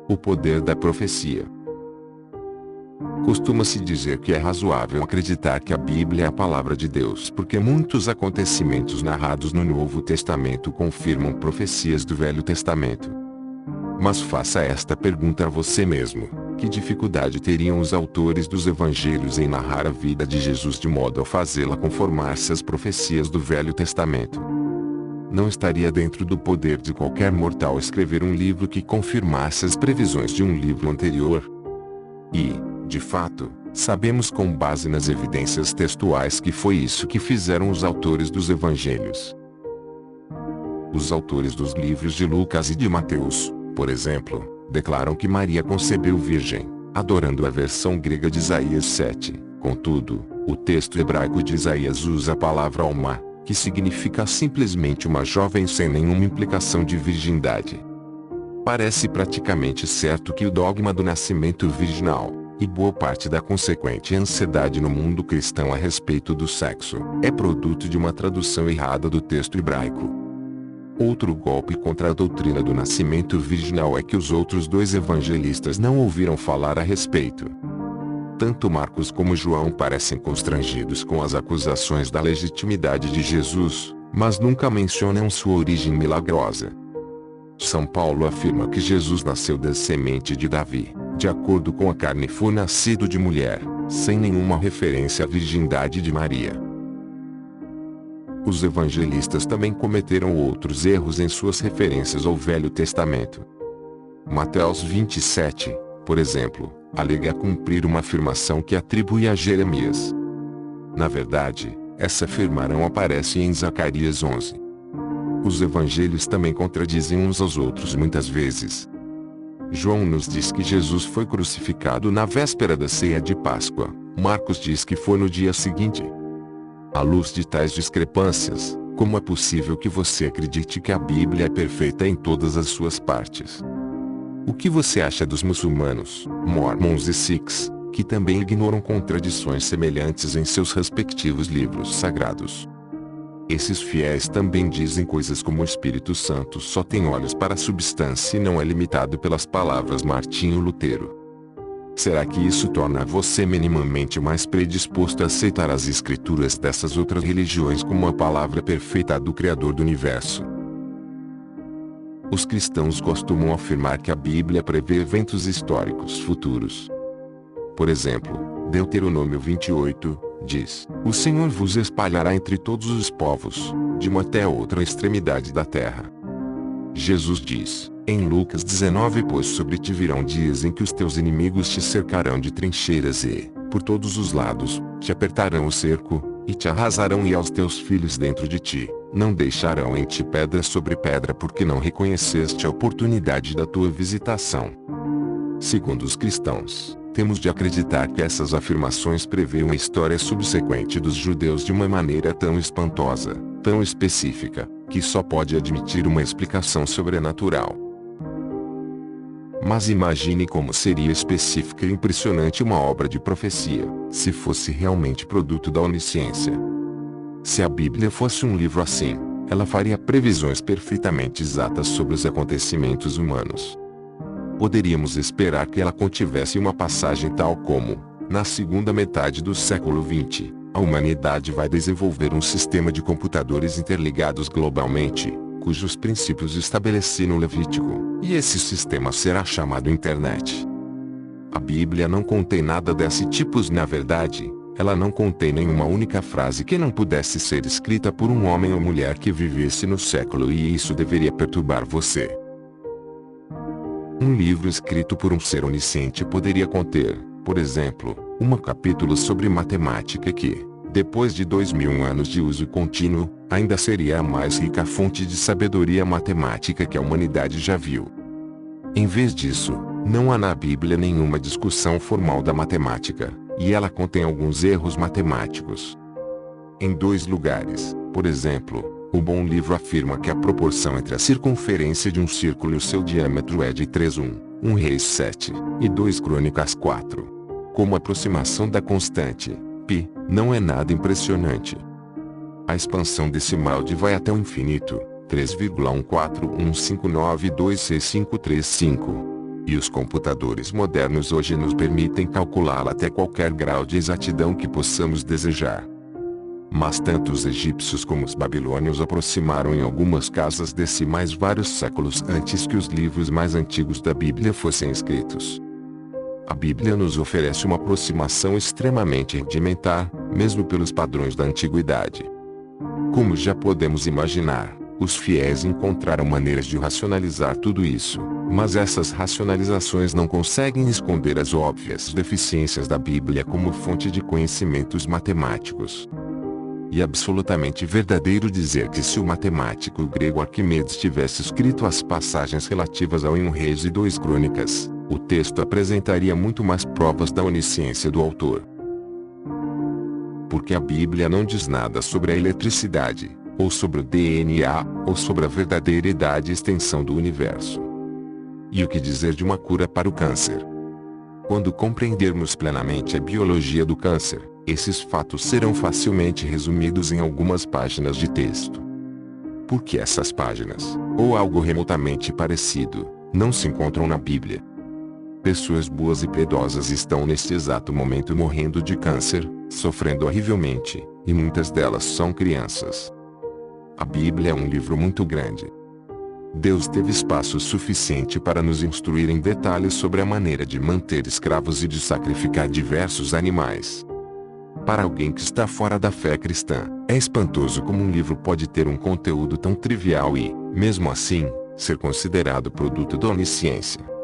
O poder da profecia. Costuma-se dizer que é razoável acreditar que a Bíblia é a palavra de Deus porque muitos acontecimentos narrados no Novo Testamento confirmam profecias do Velho Testamento. Mas faça esta pergunta a você mesmo: que dificuldade teriam os autores dos evangelhos em narrar a vida de Jesus de modo a fazê-la conformar-se às profecias do Velho Testamento? Não estaria dentro do poder de qualquer mortal escrever um livro que confirmasse as previsões de um livro anterior? E, de fato, sabemos com base nas evidências textuais que foi isso que fizeram os autores dos evangelhos. Os autores dos livros de Lucas e de Mateus, por exemplo, declaram que Maria concebeu virgem, adorando a versão grega de Isaías 7. Contudo, o texto hebraico de Isaías usa a palavra alma, que significa simplesmente uma jovem sem nenhuma implicação de virgindade. Parece praticamente certo que o dogma do nascimento virginal, e boa parte da consequente ansiedade no mundo cristão a respeito do sexo, é produto de uma tradução errada do texto hebraico. Outro golpe contra a doutrina do nascimento virginal é que os outros dois evangelistas não ouviram falar a respeito. Tanto Marcos como João parecem constrangidos com as acusações da legitimidade de Jesus, mas nunca mencionam sua origem milagrosa. São Paulo afirma que Jesus nasceu da semente de Davi, de acordo com a carne foi nascido de mulher, sem nenhuma referência à virgindade de Maria. Os evangelistas também cometeram outros erros em suas referências ao Velho Testamento. Mateus 27, por exemplo, alega cumprir uma afirmação que atribui a Jeremias. Na verdade, essa afirmação aparece em Zacarias 11. Os evangelhos também contradizem uns aos outros muitas vezes. João nos diz que Jesus foi crucificado na véspera da ceia de Páscoa, Marcos diz que foi no dia seguinte. À luz de tais discrepâncias, como é possível que você acredite que a Bíblia é perfeita em todas as suas partes? O que você acha dos muçulmanos, mormons e sikhs, que também ignoram contradições semelhantes em seus respectivos livros sagrados? Esses fiéis também dizem coisas como o Espírito Santo só tem olhos para a substância e não é limitado pelas palavras Martinho Lutero. Será que isso torna você minimamente mais predisposto a aceitar as escrituras dessas outras religiões como a palavra perfeita do Criador do Universo? Os cristãos costumam afirmar que a Bíblia prevê eventos históricos futuros. Por exemplo, Deuteronômio 28, diz: O Senhor vos espalhará entre todos os povos, de uma até outra extremidade da terra. Jesus diz, em Lucas 19: Pois sobre ti virão dias em que os teus inimigos te cercarão de trincheiras e, por todos os lados, te apertarão o cerco, e te arrasarão e aos teus filhos dentro de ti, não deixarão em ti pedra sobre pedra porque não reconheceste a oportunidade da tua visitação. Segundo os cristãos, temos de acreditar que essas afirmações prevêem a história subsequente dos judeus de uma maneira tão espantosa, tão específica, que só pode admitir uma explicação sobrenatural. Mas imagine como seria específica e impressionante uma obra de profecia, se fosse realmente produto da onisciência. Se a Bíblia fosse um livro assim, ela faria previsões perfeitamente exatas sobre os acontecimentos humanos. Poderíamos esperar que ela contivesse uma passagem tal como, na segunda metade do século XX, a humanidade vai desenvolver um sistema de computadores interligados globalmente, cujos princípios estabeleci no Levítico, e esse sistema será chamado Internet. A Bíblia não contém nada desse tipo. Na verdade, ela não contém nenhuma única frase que não pudesse ser escrita por um homem ou mulher que vivesse no século, e isso deveria perturbar você. Um livro escrito por um ser onisciente poderia conter, por exemplo, um capítulo sobre matemática que, depois de 2000 anos de uso contínuo, ainda seria a mais rica fonte de sabedoria matemática que a humanidade já viu. Em vez disso, não há na Bíblia nenhuma discussão formal da matemática, e ela contém alguns erros matemáticos. Em 2 lugares, por exemplo, o bom livro afirma que a proporção entre a circunferência de um círculo e o seu diâmetro é de 3:1, 1 Reis 7, e 2 Crônicas 4. Como aproximação da constante, π, não é nada impressionante. A expansão decimal de vai até o infinito, 3,14159266535. E os computadores modernos hoje nos permitem calculá-la até qualquer grau de exatidão que possamos desejar. Mas tanto os egípcios como os babilônios aproximaram em algumas casas decimais vários séculos antes que os livros mais antigos da Bíblia fossem escritos. A Bíblia nos oferece uma aproximação extremamente rudimentar, mesmo pelos padrões da antiguidade. Como já podemos imaginar, os fiéis encontraram maneiras de racionalizar tudo isso, mas essas racionalizações não conseguem esconder as óbvias deficiências da Bíblia como fonte de conhecimentos matemáticos. E é absolutamente verdadeiro dizer que se o matemático grego Arquimedes tivesse escrito as passagens relativas ao 1 Reis e 2 Crônicas, o texto apresentaria muito mais provas da onisciência do autor. Porque a Bíblia não diz nada sobre a eletricidade, ou sobre o DNA, ou sobre a verdadeira idade e extensão do universo. E o que dizer de uma cura para o câncer? Quando compreendermos plenamente a biologia do câncer, esses fatos serão facilmente resumidos em algumas páginas de texto. Porque essas páginas, ou algo remotamente parecido, não se encontram na Bíblia. Pessoas boas e piedosas estão neste exato momento morrendo de câncer, sofrendo horrivelmente, e muitas delas são crianças. A Bíblia é um livro muito grande. Deus teve espaço suficiente para nos instruir em detalhes sobre a maneira de manter escravos e de sacrificar diversos animais. Para alguém que está fora da fé cristã, é espantoso como um livro pode ter um conteúdo tão trivial e, mesmo assim, ser considerado produto da onisciência.